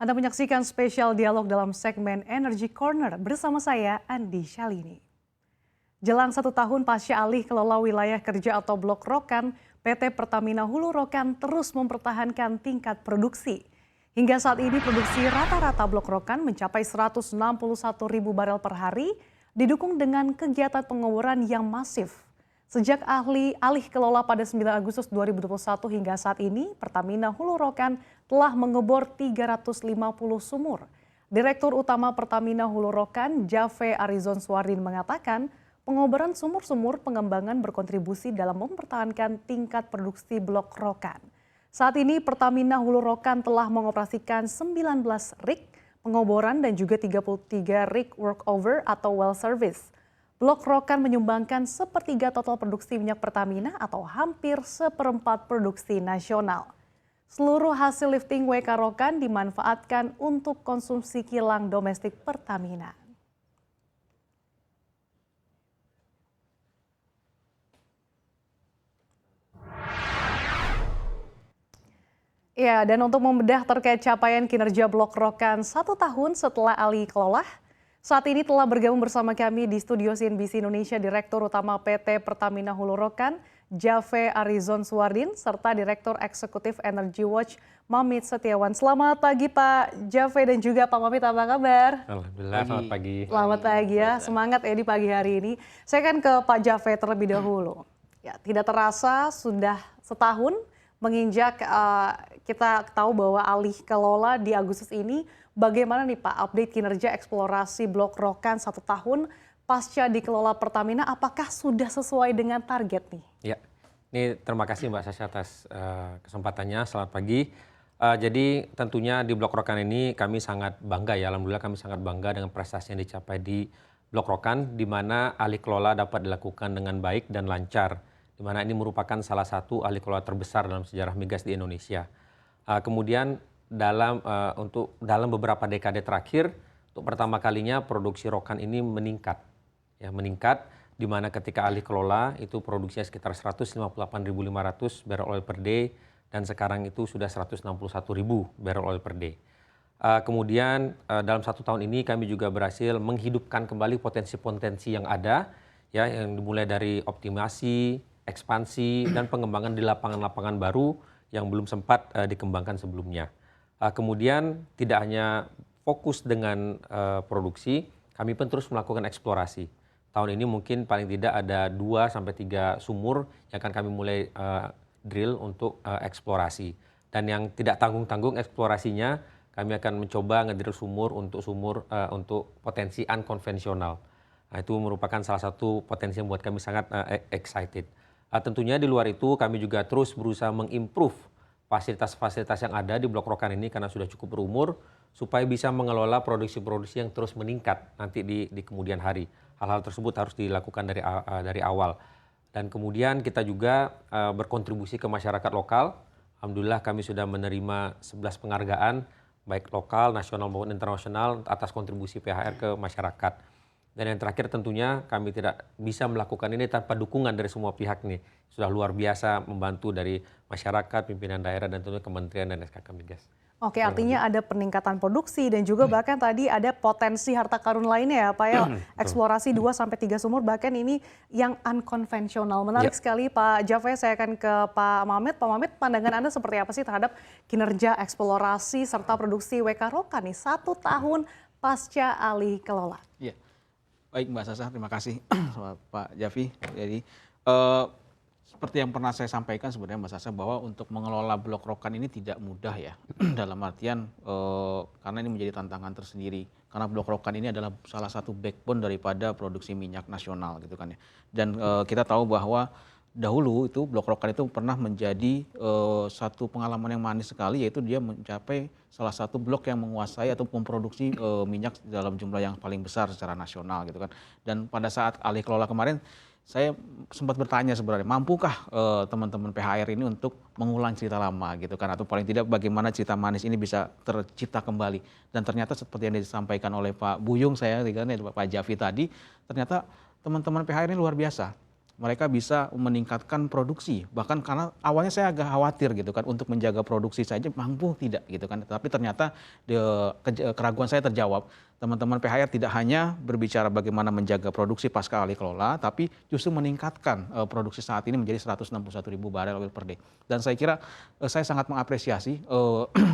Anda menyaksikan spesial dialog dalam segmen Energy Corner bersama saya, Andi Shalini. Jelang 1 tahun pasca alih kelola wilayah kerja atau Blok Rokan, PT Pertamina Hulu Rokan terus mempertahankan tingkat produksi. Hingga saat ini produksi rata-rata Blok Rokan mencapai 161.000 barel per hari, didukung dengan kegiatan pengoboran yang masif. Sejak alih kelola pada 9 Agustus 2021 hingga saat ini, Pertamina Hulu Rokan telah mengebor 350 sumur. Direktur Utama Pertamina Hulu Rokan, Jave Arizon Suardin mengatakan, pengoboran sumur-sumur pengembangan berkontribusi dalam mempertahankan tingkat produksi Blok Rokan. Saat ini Pertamina Hulu Rokan telah mengoperasikan 19 rig pengoboran dan juga 33 rig workover atau well service. Blok Rokan menyumbangkan sepertiga total produksi minyak Pertamina atau hampir seperempat produksi nasional. Seluruh hasil lifting WK Rokan dimanfaatkan untuk konsumsi kilang domestik Pertamina. Ya, dan untuk membedah terkait capaian kinerja Blok Rokan 1 tahun setelah alih kelola, saat ini telah bergabung bersama kami di studio CNBC Indonesia Direktur Utama PT Pertamina Hulu Rokan, Jave Arizon Suardin, serta Direktur Eksekutif Energy Watch, Mamit Setiawan. Selamat pagi Pak Jave dan juga Pak Mamit, apa kabar? Alhamdulillah, selamat pagi. Selamat pagi ya, semangat ya di pagi hari ini. Saya kan ke Pak Jave terlebih dahulu. Ya, tidak terasa sudah setahun menginjak kita tahu bahwa alih kelola di Agustus ini. Bagaimana nih Pak update kinerja eksplorasi Blok Rokan 1 tahun pasca dikelola Pertamina, apakah sudah sesuai dengan target nih? Ya, ini terima kasih Mbak Sasha atas kesempatannya, selamat pagi. Jadi tentunya di Blok Rokan ini kami sangat bangga ya, alhamdulillah kami sangat bangga dengan prestasi yang dicapai di Blok Rokan, di mana alih kelola dapat dilakukan dengan baik dan lancar, di mana ini merupakan salah satu alih kelola terbesar dalam sejarah migas di Indonesia. Kemudian dalam beberapa dekade terakhir, untuk pertama kalinya produksi Rokan ini meningkat, di mana ketika alih kelola itu produksinya sekitar 158.500 barrel oil per day dan sekarang itu sudah 161.000 barrel oil per day. Kemudian dalam 1 tahun ini kami juga berhasil menghidupkan kembali potensi-potensi yang ada, ya, yang dimulai dari optimasi, ekspansi dan pengembangan di lapangan-lapangan baru yang belum sempat dikembangkan sebelumnya. Kemudian tidak hanya fokus dengan produksi, kami pun terus melakukan eksplorasi. Tahun ini mungkin paling tidak ada 2-3 sumur yang akan kami mulai drill untuk eksplorasi. Dan yang tidak tanggung-tanggung eksplorasinya, kami akan mencoba ngedrill sumur untuk potensi unkonvensional. Nah, itu merupakan salah satu potensi yang membuat kami sangat excited. Tentunya di luar itu kami juga terus berusaha mengimprove fasilitas-fasilitas yang ada di Blok Rokan ini karena sudah cukup berumur, supaya bisa mengelola produksi-produksi yang terus meningkat nanti di kemudian hari. Hal-hal tersebut harus dilakukan dari awal. Dan kemudian kita juga berkontribusi ke masyarakat lokal. Alhamdulillah kami sudah menerima 11 penghargaan, baik lokal, nasional maupun internasional atas kontribusi PHR ke masyarakat. Dan yang terakhir tentunya kami tidak bisa melakukan ini tanpa dukungan dari semua pihak nih. Sudah luar biasa membantu dari masyarakat, pimpinan daerah, dan tentunya kementerian dan SKK Migas. Oke, artinya ada peningkatan produksi dan juga bahkan tadi ada potensi harta karun lainnya ya Pak ya. Eksplorasi 2-3 sumur, bahkan ini yang unkonvensional. Menarik sekali Pak Jave, saya akan ke Pak Mamit. Pak Mamit, pandangan Anda seperti apa sih terhadap kinerja eksplorasi serta produksi WK Rokan nih 1 tahun pasca alih kelola? Iya. Baik Mbak Sasha, terima kasih Pak Javi. Jadi seperti yang pernah saya sampaikan sebenarnya Mbak Sasha, bahwa untuk mengelola Blok Rokan ini tidak mudah ya. Dalam artian karena ini menjadi tantangan tersendiri. Karena Blok Rokan ini adalah salah satu backbone daripada produksi minyak nasional gitu kan ya. Dan kita tahu bahwa dahulu itu Blok Rokan itu pernah menjadi satu pengalaman yang manis sekali, yaitu dia mencapai salah satu blok yang menguasai atau memproduksi minyak dalam jumlah yang paling besar secara nasional gitu kan. Dan pada saat alih kelola kemarin, saya sempat bertanya sebenarnya, mampukah teman-teman PHR ini untuk mengulang cerita lama gitu kan, atau paling tidak bagaimana cerita manis ini bisa tercipta kembali. Dan ternyata seperti yang disampaikan oleh Pak Buyung, saya Pak Javi tadi, ternyata teman-teman PHR ini luar biasa. mereka bisa meningkatkan produksi. Bahkan karena awalnya saya agak khawatir gitu kan untuk menjaga produksi saja mampu tidak gitu kan. Tapi ternyata keraguan saya terjawab. Teman-teman PHR tidak hanya berbicara bagaimana menjaga produksi pasca alih kelola, tapi justru meningkatkan produksi saat ini menjadi 161.000 barel oil per day. Dan saya kira saya sangat mengapresiasi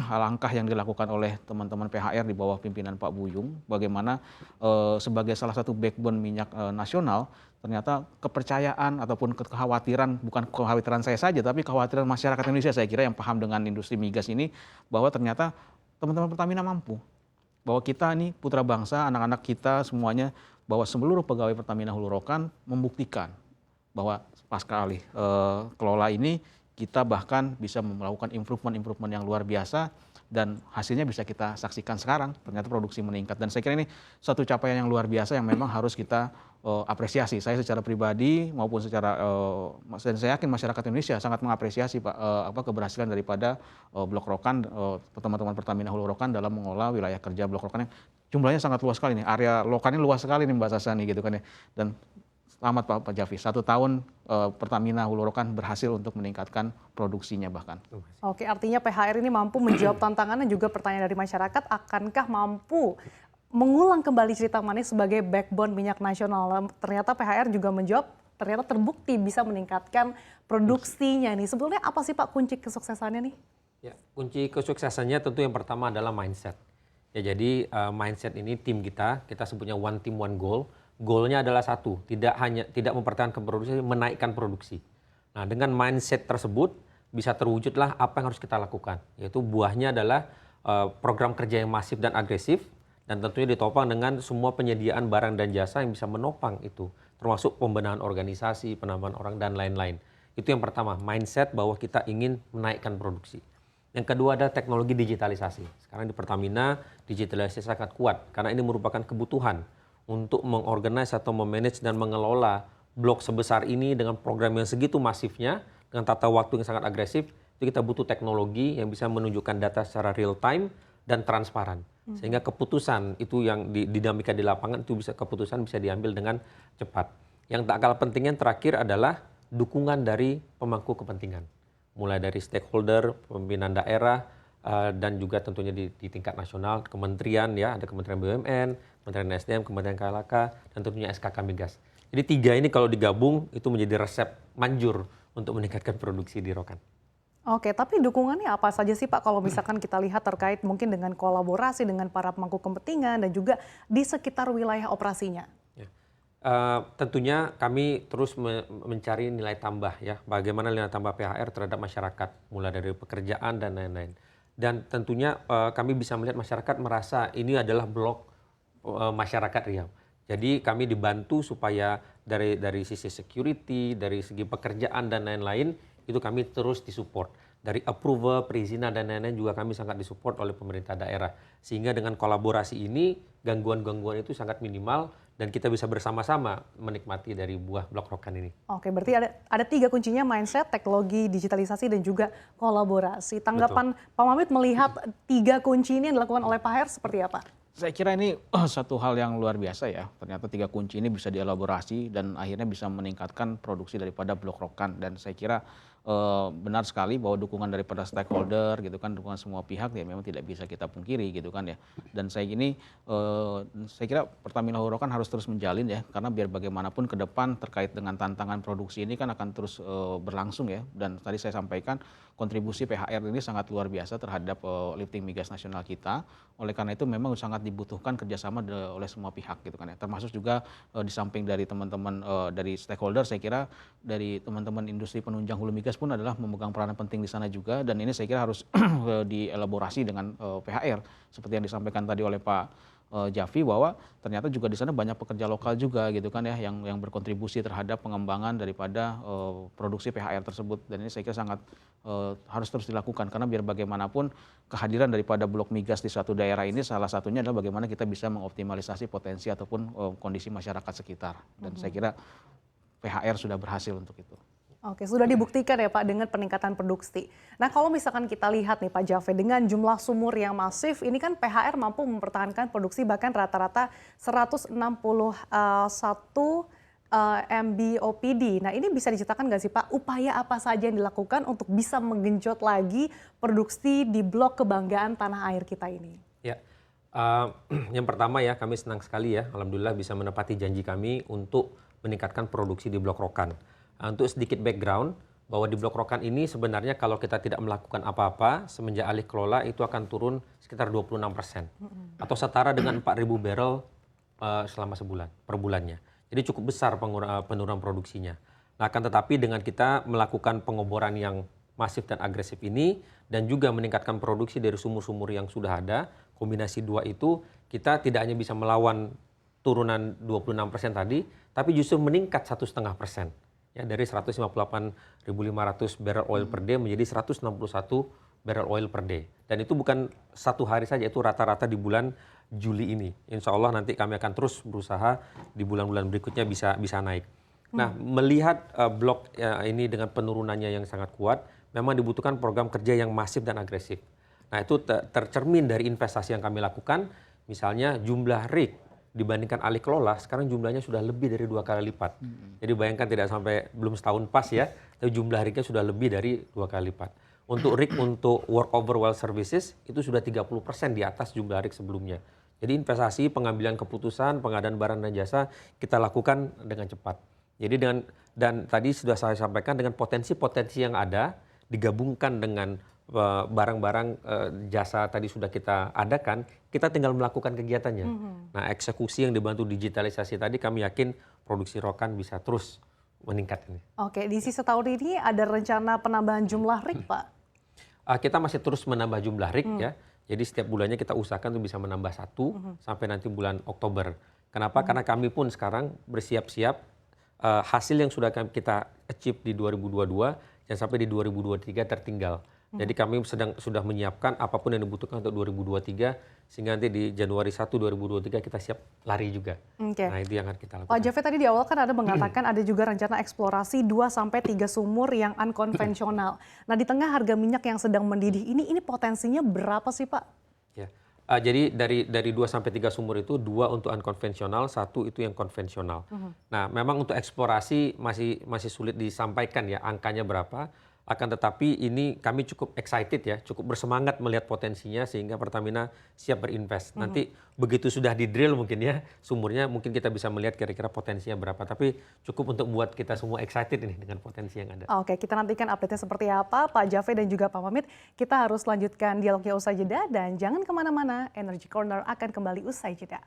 langkah yang dilakukan oleh teman-teman PHR di bawah pimpinan Pak Buyung, bagaimana sebagai salah satu backbone minyak nasional, ternyata kepercayaan ataupun kekhawatiran, bukan kekhawatiran saya saja, tapi kekhawatiran masyarakat Indonesia saya kira yang paham dengan industri migas ini, bahwa ternyata teman-teman Pertamina mampu. Bahwa kita ini putra bangsa, anak-anak kita semuanya, bahwa seluruh pegawai Pertamina Hulu Rokan membuktikan bahwa pasca alih kelola ini kita bahkan bisa melakukan improvement yang luar biasa dan hasilnya bisa kita saksikan sekarang, ternyata produksi meningkat. Dan saya kira ini satu capaian yang luar biasa yang memang harus kita apresiasi. Saya secara pribadi maupun secara dan saya yakin masyarakat Indonesia sangat mengapresiasi keberhasilan daripada Blok Rokan, teman-teman Pertamina Hulu Rokan dalam mengolah wilayah kerja Blok Rokan yang jumlahnya sangat luas sekali nih. Area lokannya luas sekali nih Mbak Sasani gitu kan ya. Dan selamat Pak Jaffi, 1 tahun Pertamina Hulu Rokan berhasil untuk meningkatkan produksinya bahkan. Oke, artinya PHR ini mampu menjawab tantangan dan juga pertanyaan dari masyarakat, akankah mampu mengulang kembali cerita manis sebagai backbone minyak nasional. Ternyata PHR juga menjawab, ternyata terbukti bisa meningkatkan produksinya nih. Sebetulnya apa sih Pak kunci kesuksesannya nih? Ya, kunci kesuksesannya tentu yang pertama adalah mindset. Ya, jadi mindset ini tim kita sebutnya one team one goal. Goalnya adalah satu, tidak mempertahankan produksi, menaikkan produksi. Nah, dengan mindset tersebut bisa terwujudlah apa yang harus kita lakukan. Yaitu buahnya adalah program kerja yang masif dan agresif, dan tentunya ditopang dengan semua penyediaan barang dan jasa yang bisa menopang itu, termasuk pembenahan organisasi, penambahan orang, dan lain-lain. Itu yang pertama, mindset bahwa kita ingin menaikkan produksi. Yang kedua ada teknologi digitalisasi. Sekarang di Pertamina, digitalisasi sangat kuat, karena ini merupakan kebutuhan untuk mengorganize atau memanage dan mengelola blok sebesar ini dengan program yang segitu masifnya, dengan tata waktu yang sangat agresif. Itu kita butuh teknologi yang bisa menunjukkan data secara real time dan transparan. Sehingga keputusan itu yang dinamika di lapangan itu keputusan bisa diambil dengan cepat. Yang tak kalah pentingnya terakhir adalah dukungan dari pemangku kepentingan. Mulai dari stakeholder, pimpinan daerah, dan juga tentunya di tingkat nasional, kementerian ya, ada Kementerian BUMN, Kementerian SDM, Kementerian KLHK, dan tentunya SKK Migas. Jadi 3 ini kalau digabung itu menjadi resep manjur untuk meningkatkan produksi di Rokan. Oke, tapi dukungannya apa saja sih Pak kalau misalkan kita lihat terkait mungkin dengan kolaborasi dengan para pemangku kepentingan dan juga di sekitar wilayah operasinya? Ya. Tentunya kami terus mencari nilai tambah ya, bagaimana nilai tambah PHR terhadap masyarakat, mulai dari pekerjaan dan lain-lain. Dan tentunya kami bisa melihat masyarakat merasa ini adalah blok masyarakat Riau. Jadi kami dibantu supaya dari sisi security, dari segi pekerjaan dan lain-lain, itu kami terus disupport. Dari approval, perizinan dan lain-lain juga kami sangat disupport oleh pemerintah daerah. Sehingga dengan kolaborasi ini, gangguan-gangguan itu sangat minimal dan kita bisa bersama-sama menikmati dari buah Blok Rokan ini. Oke, berarti ada 3 kuncinya, mindset, teknologi, digitalisasi, dan juga kolaborasi. Tanggapan Pak Mamit melihat 3 kunci ini yang dilakukan oleh Pak Her seperti apa? Saya kira ini satu hal yang luar biasa ya. Ternyata 3 kunci ini bisa dielaborasi dan akhirnya bisa meningkatkan produksi daripada Blok Rokan. Dan saya kira benar sekali bahwa dukungan daripada stakeholder gitu kan, dukungan semua pihak ya memang tidak bisa kita pungkiri gitu kan ya. Dan saya kira Pertamina Hulu Rokan harus terus menjalin ya, karena biar bagaimanapun ke depan terkait dengan tantangan produksi ini kan akan terus berlangsung ya. Dan tadi saya sampaikan kontribusi PHR ini sangat luar biasa terhadap lifting migas nasional kita. Oleh karena itu memang sangat dibutuhkan kerjasama oleh semua pihak gitu kan ya. Termasuk juga di samping dari teman-teman dari stakeholder, saya kira dari teman-teman industri penunjang hulu migas pun adalah memegang peranan penting di sana juga. Dan ini saya kira harus dielaborasi dengan PHR seperti yang disampaikan tadi oleh Pak Jaffi, bahwa ternyata juga di sana banyak pekerja lokal juga gitu kan ya yang berkontribusi terhadap pengembangan daripada produksi PHR tersebut. Dan ini saya kira sangat harus terus dilakukan, karena biar bagaimanapun kehadiran daripada blok migas di suatu daerah ini salah satunya adalah bagaimana kita bisa mengoptimalisasi potensi ataupun kondisi masyarakat sekitar. Dan saya kira PHR sudah berhasil untuk itu. Oke, sudah dibuktikan ya Pak dengan peningkatan produksi. Nah, kalau misalkan kita lihat nih Pak Jaffe, dengan jumlah sumur yang masif, ini kan PHR mampu mempertahankan produksi bahkan rata-rata 161 MBOPD. Nah, ini bisa diceritakan nggak sih Pak, upaya apa saja yang dilakukan untuk bisa menggenjot lagi produksi di blok kebanggaan tanah air kita ini? Ya, yang pertama ya kami senang sekali ya, alhamdulillah bisa menepati janji kami untuk meningkatkan produksi di Blok Rokan. Untuk sedikit background, bahwa di Blok Rokan ini sebenarnya kalau kita tidak melakukan apa-apa, semenjak alih kelola itu akan turun sekitar 26%. Atau setara dengan 4.000 barrel selama sebulan, per bulannya. Jadi cukup besar penurunan produksinya. Nah, akan tetapi dengan kita melakukan pengoboran yang masif dan agresif ini, dan juga meningkatkan produksi dari sumur-sumur yang sudah ada, kombinasi dua itu, kita tidak hanya bisa melawan turunan 26% tadi, tapi justru meningkat 1,5%. Ya, dari 158.500 barrel oil per day menjadi 161 barrel oil per day. Dan itu bukan satu hari saja, itu rata-rata di bulan Juli ini. Insya Allah nanti kami akan terus berusaha di bulan-bulan berikutnya bisa naik. Nah, melihat blok ini dengan penurunannya yang sangat kuat, memang dibutuhkan program kerja yang masif dan agresif. Nah, itu tercermin dari investasi yang kami lakukan, misalnya jumlah rig dibandingkan alih kelola, sekarang jumlahnya sudah lebih dari 2 kali lipat. Jadi bayangkan tidak sampai, belum setahun pas ya, tapi jumlah rignya sudah lebih dari 2 kali lipat. Untuk rig untuk work over well services, itu sudah 30% di atas jumlah rig sebelumnya. Jadi investasi, pengambilan keputusan, pengadaan barang dan jasa, kita lakukan dengan cepat. Jadi dan tadi sudah saya sampaikan dengan potensi-potensi yang ada, digabungkan dengan barang-barang jasa tadi sudah kita adakan, kita tinggal melakukan kegiatannya. Nah, eksekusi yang dibantu digitalisasi tadi, kami yakin produksi rokan bisa terus meningkat ini. Oke, di sisa tahun ini ada rencana penambahan jumlah rig, Pak? Kita masih terus menambah jumlah rig ya. Jadi setiap bulannya kita usahakan untuk bisa menambah 1 sampai nanti bulan Oktober. Kenapa? Karena kami pun sekarang bersiap-siap hasil yang sudah kita achieve di 2022 dan sampai di 2023 tertinggal. Jadi kami sudah menyiapkan apapun yang dibutuhkan untuk 2023 sehingga nanti di Januari 1 2023 kita siap lari juga. Oke. Nah, itu yang akan kita lakukan. Pak Jafet tadi di awal kan ada mengatakan ada juga rencana eksplorasi 2-3 sumur yang unkonvensional. Nah, di tengah harga minyak yang sedang mendidih ini potensinya berapa sih, Pak? Ya. Jadi dari 2-3 sumur itu 2 untuk unkonvensional, 1 itu yang konvensional. Nah, memang untuk eksplorasi masih sulit disampaikan ya angkanya berapa. Akan tetapi ini kami cukup excited ya, cukup bersemangat melihat potensinya sehingga Pertamina siap berinvest. Nanti begitu sudah di drill mungkin ya sumurnya, mungkin kita bisa melihat kira-kira potensinya berapa. Tapi cukup untuk buat kita semua excited ini dengan potensi yang ada. Oke, kita nantikan update-nya seperti apa. Pak Jafet dan juga Pak Mamit, kita harus lanjutkan dialognya usai jeda dan jangan kemana-mana, Energy Corner akan kembali usai jeda.